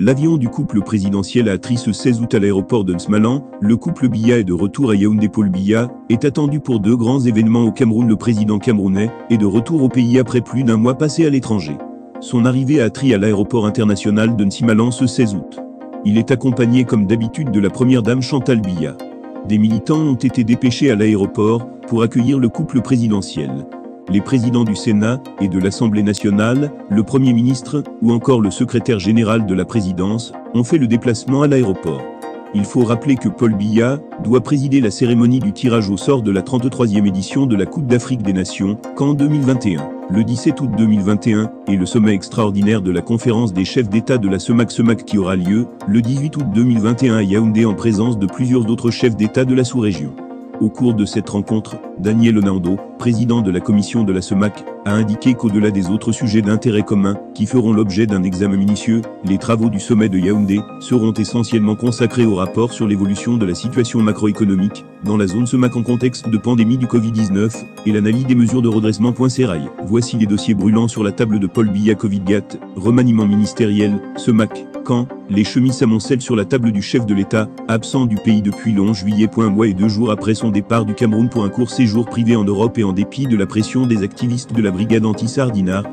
L'avion du couple présidentiel a atterri ce 16 août à l'aéroport de Nsmalan. Le couple Biya est de retour à Yaoundé. Paul Biya est attendu pour 2 grands événements au Cameroun. Le président camerounais est de retour au pays après plus d'1 mois passé à l'étranger. Son arrivée a atterri à l'aéroport international de Nsmalan ce 16 août. Il est accompagné comme d'habitude de la première dame Chantal Biya. Des militants ont été dépêchés à l'aéroport pour accueillir le couple présidentiel. Les présidents du Sénat et de l'Assemblée nationale, le Premier ministre ou encore le secrétaire général de la présidence ont fait le déplacement à l'aéroport. Il faut rappeler que Paul Biya doit présider la cérémonie du tirage au sort de la 33e édition de la Coupe d'Afrique des Nations, CAN 2021. Le 17 août 2021 est le sommet extraordinaire de la conférence des chefs d'État de la CEMAC qui aura lieu le 18 août 2021 à Yaoundé en présence de plusieurs autres chefs d'État de la sous-région. Au cours de cette rencontre, Daniel Onando, président de la commission de la CEMAC, a indiqué qu'au-delà des autres sujets d'intérêt commun, qui feront l'objet d'un examen minutieux, les travaux du sommet de Yaoundé seront essentiellement consacrés au rapport sur l'évolution de la situation macroéconomique dans la zone CEMAC en contexte de pandémie du Covid-19 et l'analyse des mesures de redressement. Sérail. Voici les dossiers brûlants sur la table de Paul Biya. Covid-GAT, remaniement ministériel, CEMAC, CAN, les chemises amoncellent sur la table du chef de l'État, absent du pays depuis le 11 juillet. Un mois et 2 jours après son départ du Cameroun pour un court séjour privé en Europe et en dépit de la pression des activistes de la brigade anti-Sardinard,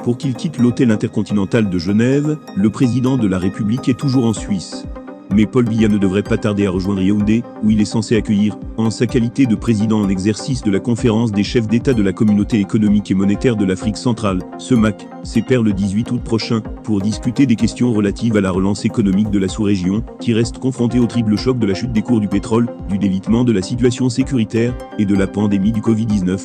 pour qu'il quitte l'hôtel intercontinental de Genève, le président de la République est toujours en Suisse. Mais Paul Biya ne devrait pas tarder à rejoindre Yaoundé, où il est censé accueillir, en sa qualité de président en exercice de la conférence des chefs d'État de la Communauté économique et monétaire de l'Afrique centrale, CEMAC, ses pairs le 18 août prochain, pour discuter des questions relatives à la relance économique de la sous-région, qui reste confrontée au triple choc de la chute des cours du pétrole, du délitement de la situation sécuritaire et de la pandémie du Covid-19.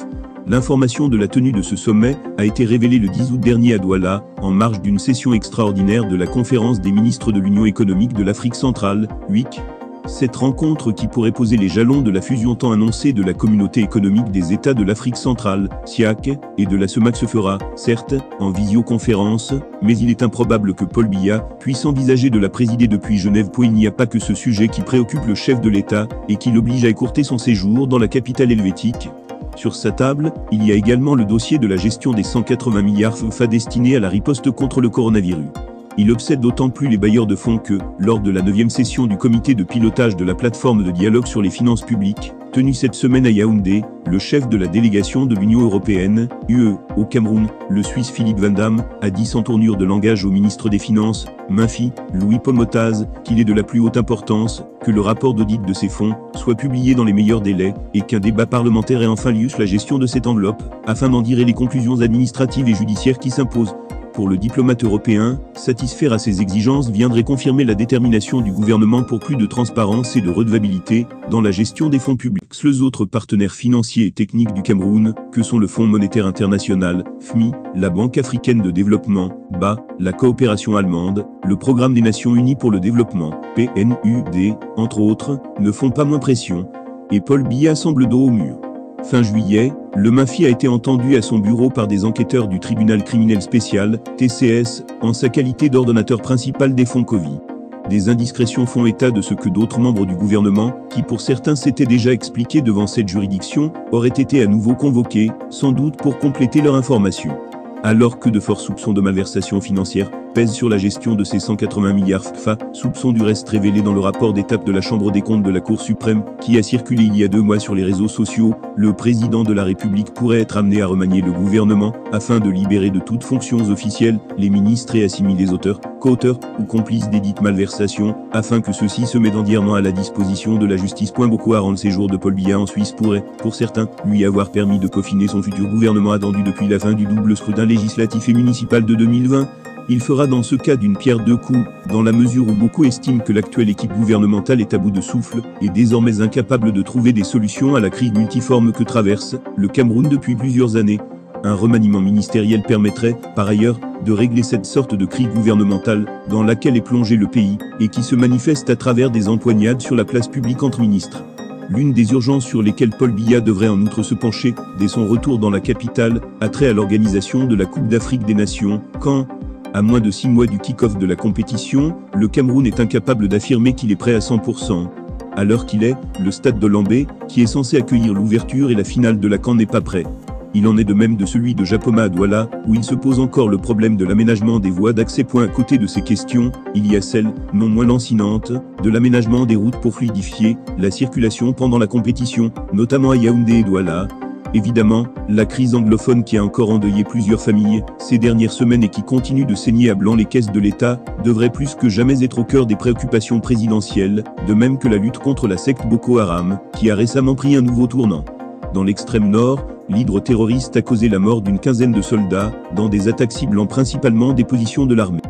L'information de la tenue de ce sommet a été révélée le 10 août dernier à Douala, en marge d'une session extraordinaire de la conférence des ministres de l'Union économique de l'Afrique centrale, UIC. Cette rencontre qui pourrait poser les jalons de la fusion tant annoncée de la Communauté économique des États de l'Afrique centrale, CIAC, et de la CEMAC se fera, certes, en visioconférence, mais il est improbable que Paul Biya puisse envisager de la présider depuis Genève. Il n'y a pas que ce sujet qui préoccupe le chef de l'État et qui l'oblige à écourter son séjour dans la capitale helvétique. Sur sa table, il y a également le dossier de la gestion des 180 milliards FFA destinés à la riposte contre le coronavirus. Il obsède d'autant plus les bailleurs de fonds que, lors de la 9e session du comité de pilotage de la plateforme de dialogue sur les finances publiques, tenue cette semaine à Yaoundé, le chef de la délégation de l'Union européenne, UE, au Cameroun, le Suisse Philippe Van Damme, a dit sans tournure de langage au ministre des Finances, Murphy, Louis-Paul Motaz, qu'il est de la plus haute importance que le rapport d'audit de ces fonds soit publié dans les meilleurs délais et qu'un débat parlementaire ait enfin lieu sur la gestion de cette enveloppe, afin d'en tirer les conclusions administratives et judiciaires qui s'imposent. Pour le diplomate européen, satisfaire à ces exigences viendrait confirmer la détermination du gouvernement pour plus de transparence et de redevabilité dans la gestion des fonds publics. Les autres partenaires financiers et techniques du Cameroun, que sont le Fonds monétaire international, FMI, la Banque africaine de développement, BA, la coopération allemande, le Programme des Nations Unies pour le développement, PNUD, entre autres, ne font pas moins pression. Et Paul Biya semble dos au mur. Fin juillet, le Murphy a été entendu à son bureau par des enquêteurs du tribunal criminel spécial, TCS, en sa qualité d'ordonnateur principal des fonds Covid. Des indiscrétions font état de ce que d'autres membres du gouvernement, qui pour certains s'étaient déjà expliqués devant cette juridiction, auraient été à nouveau convoqués, sans doute pour compléter leur information. Alors que de forts soupçons de malversation financière pèsent sur la gestion de ces 180 milliards FFA, soupçons du reste révélés dans le rapport d'étape de la Chambre des comptes de la Cour suprême, qui a circulé il y a 2 mois sur les réseaux sociaux, le président de la République pourrait être amené à remanier le gouvernement, afin de libérer de toutes fonctions officielles les ministres et assimiler les auteurs, co-auteurs ou complices des dites malversations, afin que ceux-ci se mettent entièrement à la disposition de la justice. Beaucoup à rendre le séjour de Paul Biya en Suisse pourrait, pour certains, lui avoir permis de peaufiner son futur gouvernement attendu depuis la fin du double scrutin législatif et municipal de 2020. Il fera dans ce cas d'une pierre deux coups, dans la mesure où beaucoup estiment que l'actuelle équipe gouvernementale est à bout de souffle et désormais incapable de trouver des solutions à la crise multiforme que traverse le Cameroun depuis plusieurs années. Un remaniement ministériel permettrait, par ailleurs, de régler cette sorte de crise gouvernementale dans laquelle est plongé le pays et qui se manifeste à travers des empoignades sur la place publique entre ministres. L'une des urgences sur lesquelles Paul Biya devrait en outre se pencher, dès son retour dans la capitale, a trait à l'organisation de la Coupe d'Afrique des Nations, quand, à moins de 6 mois du kick-off de la compétition, le Cameroun est incapable d'affirmer qu'il est prêt à 100%. À l'heure qu'il est, le stade de Lambé, qui est censé accueillir l'ouverture et la finale de la CAN n'est pas prêt. Il en est de même de celui de Japoma à Douala, où il se pose encore le problème de l'aménagement des voies d'accès. À côté de ces questions, il y a celle, non moins lancinante, de l'aménagement des routes pour fluidifier la circulation pendant la compétition, notamment à Yaoundé et Douala. Évidemment, la crise anglophone qui a encore endeuillé plusieurs familles ces dernières semaines et qui continue de saigner à blanc les caisses de l'État, devrait plus que jamais être au cœur des préoccupations présidentielles, de même que la lutte contre la secte Boko Haram, qui a récemment pris un nouveau tournant. Dans l'extrême nord, l'hydre terroriste a causé la mort d'une quinzaine de soldats, dans des attaques ciblant principalement des positions de l'armée.